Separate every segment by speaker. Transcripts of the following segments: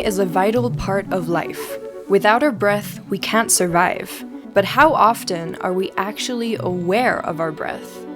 Speaker 1: is a vital part of life. Without our breath, we can't survive. But how often are we actually aware of our breath?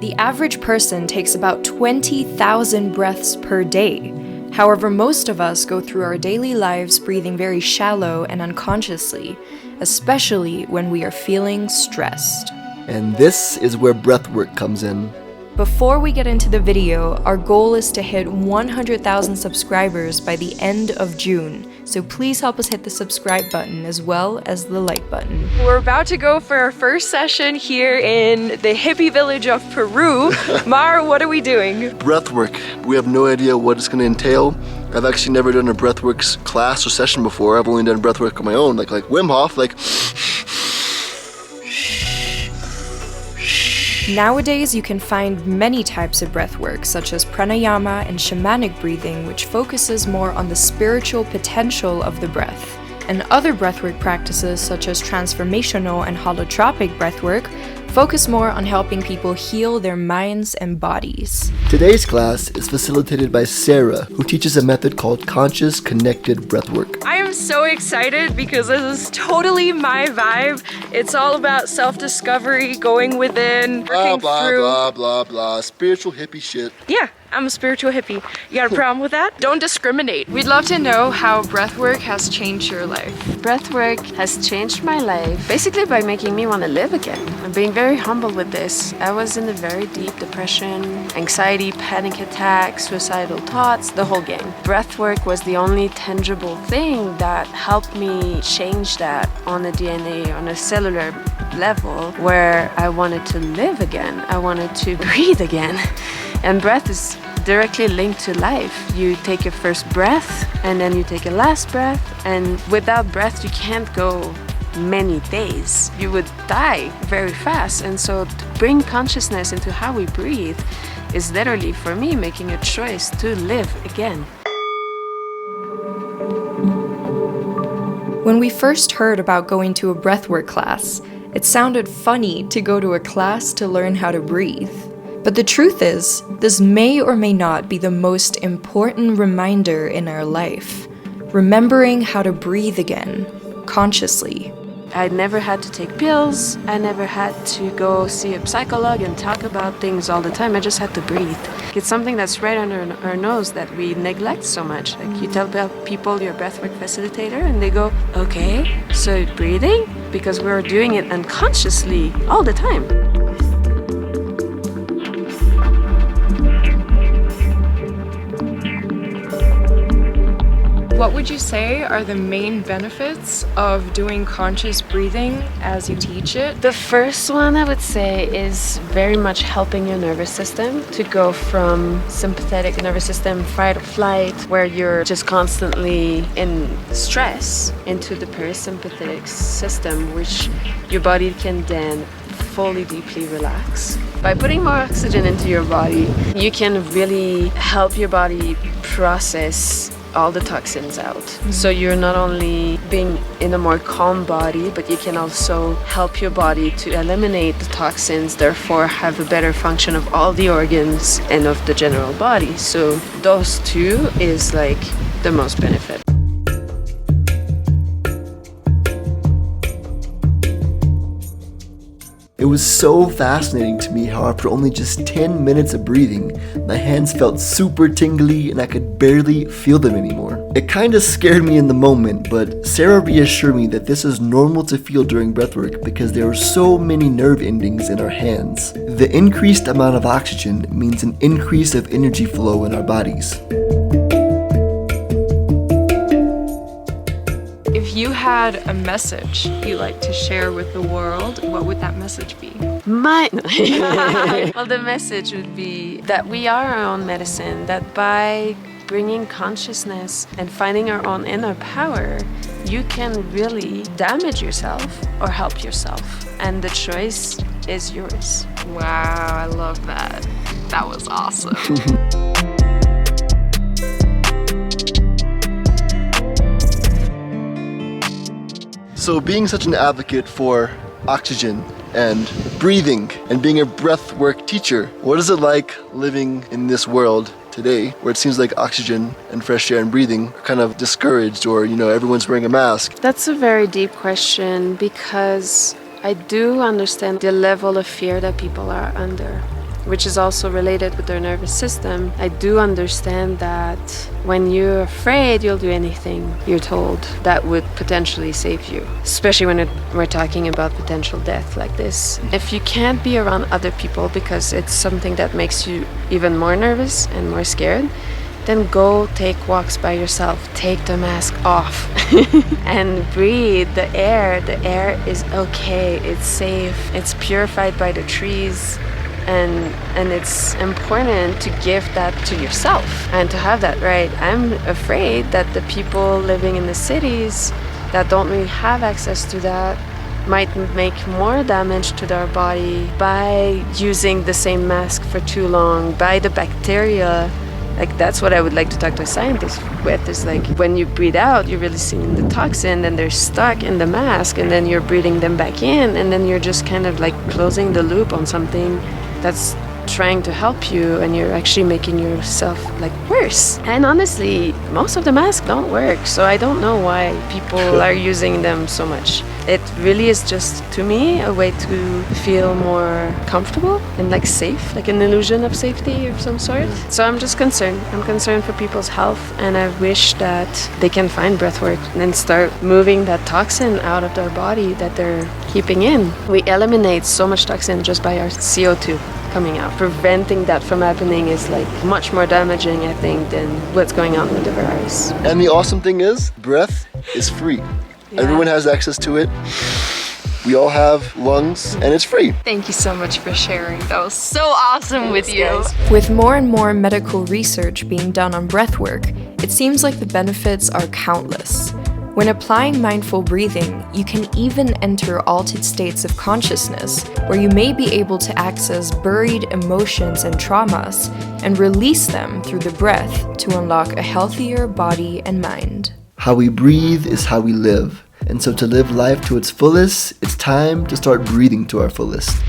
Speaker 1: The average person takes about 20,000 breaths per day. However, most of us go through our daily lives breathing very shallow and unconsciously, especially when we are feeling stressed.
Speaker 2: And this is where breathwork comes in.
Speaker 1: Before we get into the video, our goal is to hit 100,000 subscribers by the end of June, so please help us hit the subscribe button as well as the like button. We're about to go for our first session here in the hippie village of Peru. Mar, what are we doing?
Speaker 2: Breathwork. We have no idea what it's going to entail. I've actually never done a breathwork class or session before. I've only done breathwork on my own, like Wim Hof,
Speaker 1: Nowadays, you can find many types of breathwork, such as pranayama and shamanic breathing, which focuses more on the spiritual potential of the breath, and other breathwork practices, such as transformational and holotropic breathwork, focus more on helping people heal their minds and bodies.
Speaker 2: Today's class is facilitated by Sarah, who teaches a method called Conscious Connected Breathwork.
Speaker 1: I am so excited because this is totally my vibe. It's all about self-discovery, going within, working through.
Speaker 2: Blah, blah, blah. Spiritual hippie shit.
Speaker 1: Yeah, I'm a spiritual hippie. You got a problem with that? Don't discriminate. We'd love to know how breathwork has changed your life.
Speaker 3: Breathwork has changed my life basically by making me want to live again. I'm being very humble with this. I was in a very deep depression, anxiety, panic attacks, suicidal thoughts, the whole gang. Breathwork was the only tangible thing that helped me change that on a DNA, on a cellular level, where I wanted to live again. I wanted to breathe again. And breath is directly linked to life. You take your first breath and then you take a last breath, and without breath you can't go many days. You would die very fast. And so to bring consciousness into how we breathe is literally, for me, making a choice to live again.
Speaker 1: When we first heard about going to a breathwork class, it sounded funny to go to a class to learn how to breathe. But the truth is, this may or may not be the most important reminder in our life. Remembering how to breathe again, consciously.
Speaker 3: I never had to take pills. I never had to go see a psychologist and talk about things all the time. I just had to breathe. It's something that's right under our nose that we neglect so much. Like, you tell people you're a breathwork facilitator and they go, okay, so breathing? Because we're doing it unconsciously all the time.
Speaker 1: What would you say are the main benefits of doing conscious breathing as you teach it?
Speaker 3: The first one I would say is very much helping your nervous system to go from sympathetic nervous system, fight or flight, where you're just constantly in stress, into the parasympathetic system, which your body can then fully, deeply relax. By putting more oxygen into your body, you can really help your body process all the toxins out. So you're not only being in a more calm body, but you can also help your body to eliminate the toxins, therefore have a better function of all the organs and of the general body. So those two is like the most benefit.
Speaker 2: It was so fascinating to me how after only just 10 minutes of breathing, my hands felt super tingly and I could barely feel them anymore. It kinda scared me in the moment, but Sarah reassured me that this is normal to feel during breathwork because there are so many nerve endings in our hands. The increased amount of oxygen means an increase of energy flow in our bodies.
Speaker 1: If you had a message you like to share with the world, what would that message be?
Speaker 3: Well, the message would be that we are our own medicine, that by bringing consciousness and finding our own inner power, you can really damage yourself or help yourself. And the choice is yours.
Speaker 1: Wow, I love that. That was awesome.
Speaker 2: So being such an advocate for oxygen and breathing and being a breathwork teacher, what is it like living in this world today, where it seems like oxygen and fresh air and breathing are kind of discouraged, or, everyone's wearing a mask?
Speaker 3: That's a very deep question, because I do understand the level of fear that people are under, which is also related with their nervous system. I do understand that when you're afraid, you'll do anything you're told that would potentially save you, especially when we're talking about potential death like this. If you can't be around other people because it's something that makes you even more nervous and more scared, then go take walks by yourself. Take the mask off and breathe the air. The air is okay, it's safe, it's purified by the trees. And it's important to give that to yourself and to have that right. I'm afraid that the people living in the cities that don't really have access to that might make more damage to their body by using the same mask for too long, by the bacteria. Like, that's what I would like to talk to a scientist with, is like, when you breathe out, you're really seeing the toxin, and they're stuck in the mask, and then you're breathing them back in, and then you're just kind of like closing the loop on something that's trying to help you, and you're actually making yourself like worse. And honestly, most of the masks don't work, so I don't know why people are using them so much. It really is just, to me, a way to feel more comfortable and like safe, like an illusion of safety of some sort. So I'm just concerned. I'm concerned for people's health, and I wish that they can find breathwork and start moving that toxin out of their body that they're keeping in. We eliminate so much toxin just by our CO2 coming out. Preventing that from happening is like much more damaging, I think, than what's going on with the virus.
Speaker 2: And the awesome thing is, breath is free.
Speaker 3: Yeah.
Speaker 2: Everyone has access to it. We all have lungs, and it's free.
Speaker 4: Thank you so much for sharing. That was so awesome with you.
Speaker 3: Guys.
Speaker 1: With more and more medical research being done on breathwork, it seems like the benefits are countless. When applying mindful breathing, you can even enter altered states of consciousness, where you may be able to access buried emotions and traumas and release them through the breath to unlock a healthier body and mind.
Speaker 2: How we breathe is how we live. And so to live life to its fullest, it's time to start breathing to our fullest.